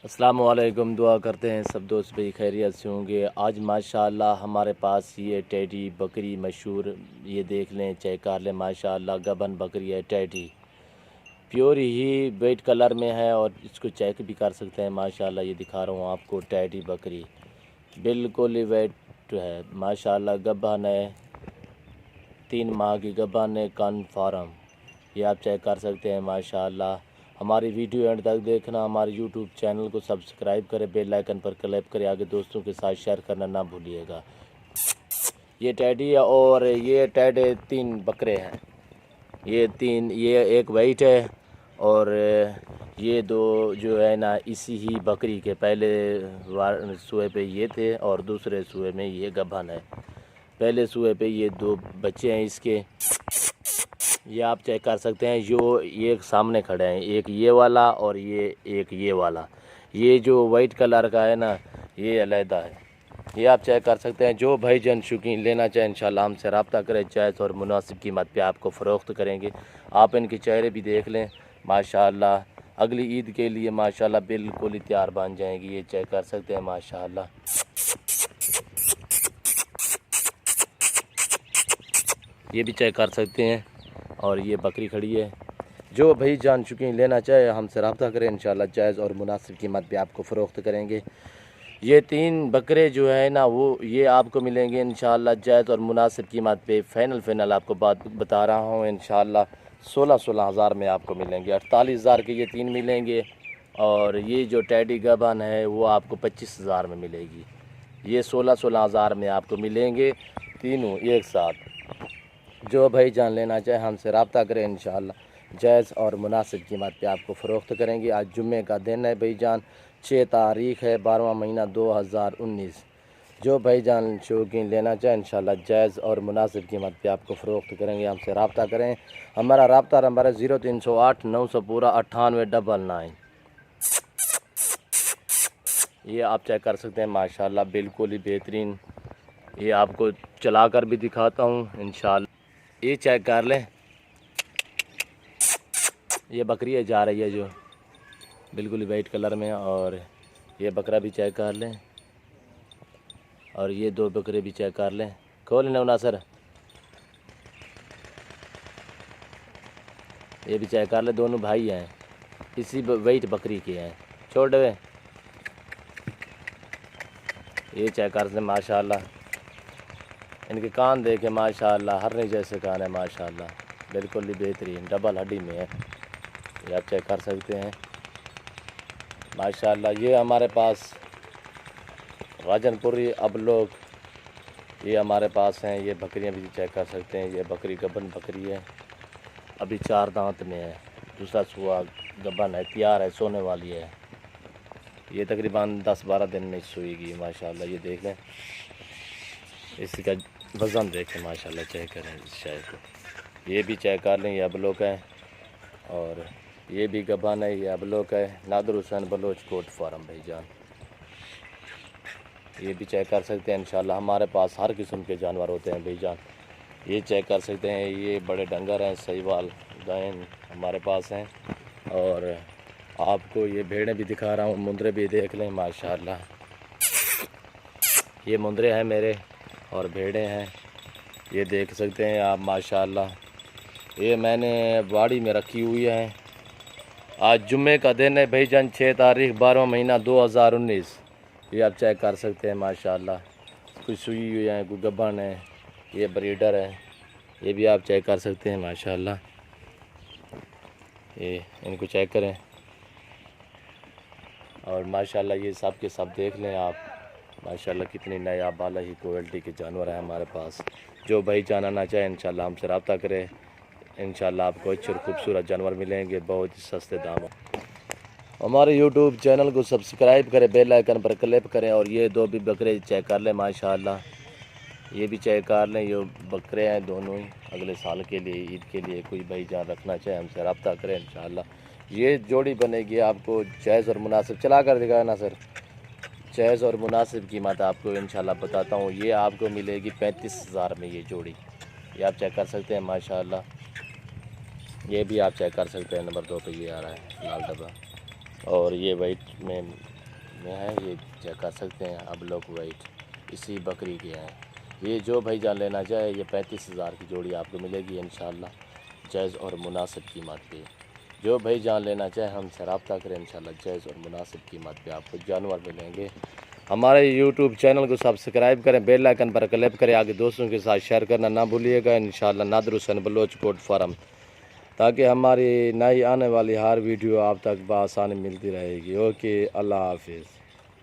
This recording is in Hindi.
अस्सलाम वालेकुम। दुआ करते हैं सब दोस्त भाई खैरियत से होंगे। आज माशाअल्लाह हमारे पास ये टेडी बकरी मशहूर, ये देख लें, चेक कर लें। माशाअल्लाह गबन बकरी है, टेडी प्योर ही वाइट कलर में है और इसको चेक भी कर सकते हैं। माशाअल्लाह ये दिखा रहा हूँ आपको, टेडी बकरी बिल्कुल ही वाइट है। माशाअल्लाह गबन है, 3 माह की गबन है, कन्फर्म। ये आप चेक कर सकते हैं। माशाअल्लाह हमारी वीडियो एंड तक देखना, हमारे यूट्यूब चैनल को सब्सक्राइब करें, बेल आइकन पर क्लिक करें, आगे दोस्तों के साथ शेयर करना ना भूलिएगा। ये टेडी है और ये टेडी 3 बकरे हैं। ये एक वाइट है और ये 2 जो है ना इसी ही बकरी के पहले सूए पे ये थे और दूसरे सूए में ये गबन है। पहले सूए पे ये 2 बच्चे हैं इसके। ये आप चेक कर सकते हैं। जो ये सामने खड़े हैं, एक ये वाला और एक ये वाला। ये जो वाइट कलर का है ना, ये अलहदा है। ये आप चेक कर सकते हैं। जो भाईजान शौकीन लेना चाहें इंशाल्लाह हमसे रब्ता करें, जायज़ और मुनासिब कीमत पे आपको फ़रोख्त करेंगे। आप इनके चेहरे भी देख लें, माशाअल्लाह अगली ईद के लिए माशाअल्लाह बिल्कुल ही तैयार बन जाएंगी। ये चेक कर सकते हैं माशाअल्लाह। ये भी चेक कर सकते हैं और ये बकरी खड़ी है। जो भाईजान शौकीन लेना चाहे हमसे रब्ता करें, इंशाल्लाह जायज़ और मुनासिब कीमत पे आपको फ़रोख्त करेंगे। ये 3 बकरे जो है ना वो ये आपको मिलेंगे इंशाल्लाह जायज़ और मुनासिब कीमत पे। फ़ाइनल आपको बात बता रहा हूँ, इंशाल्लाह 16 हज़ार में आपको मिलेंगे। 48 हज़ार के ये 3 मिलेंगे और ये जो टेडी गबन है वो आपको 25 हज़ार में मिलेगी। ये 16 हज़ार में आपको मिलेंगे तीनों एक साथ। जो भाईजान लेना चाहे हमसे रब्ता करें, इंशाल्लाह जायज़ और मुनासिब कीमत पे आपको फ़रोख्त करेंगे। आज जुम्मे का दिन है भाईजान, 6 तारीख़ है 12वां महीना 2019। जो भाईजान शौकीन लेना चाहे इंशाल्लाह जायज़ और मुनासिब कीमत पे आपको फ़रोख्त करेंगे। हमसे रब्ता करें। हमारा रब्ता नंबर है 0308 900 पूरा 9899। ये आप चेक कर सकते हैं माशाल्लाह बिल्कुल ही बेहतरीन। ये आपको चला कर भी दिखाता हूँ इंशाल्लाह। ये चेक कर लें, ये बकरी है जा रही है जो बिल्कुल वाइट कलर में। और ये बकरा भी चेक कर लें और ये 2 बकरे भी चेक कर लें। खोल लेना सर, ये भी चेक कर लें। दोनों भाई हैं, इसी वाइट बकरी के हैं। छोड़ दे। ये चेक कर लें माशाल्लाह। इनके कान देखे माशाल्लाह, हरने जैसे कान है माशाल्लाह, बिल्कुल ही बेहतरीन डबल हड्डी में है। ये आप चेक कर सकते हैं माशाल्लाह। ये हमारे पास राजनपुरी अब लोग ये हमारे पास हैं। ये बकरियां भी चेक कर सकते हैं। ये बकरी गबन बकरी है, अभी 4 दांत में है। दूसरा सुआ गबन है, तैयार है, सोने वाली है। ये तकरीबन 10-12 दिन में सोएगी माशाल्लाह। ये देख लें, इसका वज़न देखें माशाल्लाह, चेक करें इस शायद को। ये भी चेक कर लें, ये अबलोक है और ये भी गबन है, ये अबलोक है। नादर हुसैन बलोच कोट फार्म भाईजान। ये भी चेक कर सकते हैं इंशाल्लाह। हमारे पास हर किस्म के जानवर होते हैं भाईजान। ये चेक कर सकते हैं, ये बड़े डंगर हैं, सहीवाल गायें हमारे पास हैं। और आपको ये भेड़ें भी दिखा रहा हूँ, मुंदरे भी देख लें माशाल्लाह। ये मुंदरे हैं मेरे और भेड़ें हैं, ये देख सकते हैं आप माशाल्लाह। ये मैंने बाड़ी में रखी हुई है। आज जुम्मे का दिन है भाईजान, 6 तारीख़ 12वां महीना 2019। ये आप चेक कर सकते हैं माशाल्लाह। कुछ सुई हुई हैं, कोई गबन है, ये ब्रीडर है। ये भी आप चेक कर सकते हैं माशाल्लाह। ये इनको चेक करें और माशाल्लाह ये सब के सब देख लें आप माशाल्लाह। कितनी नया बाला ही क्वालिटी के जानवर हैं हमारे पास। जो भाई जानना चाहे इंशाल्लाह हमसे रब्ता करें, इंशाल्लाह आपको अच्छे और खूबसूरत जानवर मिलेंगे बहुत ही सस्ते दामों। हमारे यूट्यूब चैनल को सब्सक्राइब करें, बेल आइकन पर क्लिक करें। और ये 2 भी बकरे चेक कर लें माशाल्लाह। ये भी चेक कर लें, ये बकरे हैं दोनों ही। अगले साल के लिए, ईद के लिए कोई भाईजान रखना चाहे हमसे रब्ता करें इंशाल्लाह। ये जोड़ी बनेगी आपको जायज़ और मुनासिब। चला कर दिखाना सर, जायज़ और मुनासिब कीमत आपको इंशाल्लाह बताता हूँ। ये आपको मिलेगी 35,000 में ये जोड़ी। ये आप चेक कर सकते हैं माशाल्लाह। ये भी आप चेक कर सकते हैं, नंबर 2 पे ये आ रहा है लाल डब्बा। और ये वाइट में है, ये चेक कर सकते हैं आप लोग, वाइट इसी बकरी के हैं। ये जो भाईजान लेना चाहे ये 35,000 की जोड़ी आपको मिलेगी इंशाल्लाह, जायज़ और मुनासिब कीमत पे। जो भाईजान लेना चाहे हमसे रब्ता करें, इंशाल्लाह जायज़ और मुनासिब कीमत पे आपको जानवर मिलेंगे। हमारे यूट्यूब चैनल को सब्सक्राइब करें, बेल आइकन पर क्लिक करें, आगे दोस्तों के साथ शेयर करना ना भूलिएगा इंशाल्लाह। नादिर हुसैन बलोच कोट फार्म, ताकि हमारी नई आने वाली हर वीडियो आप तक बआसानी मिलती रहेगी। ओके, अल्लाह हाफिज़।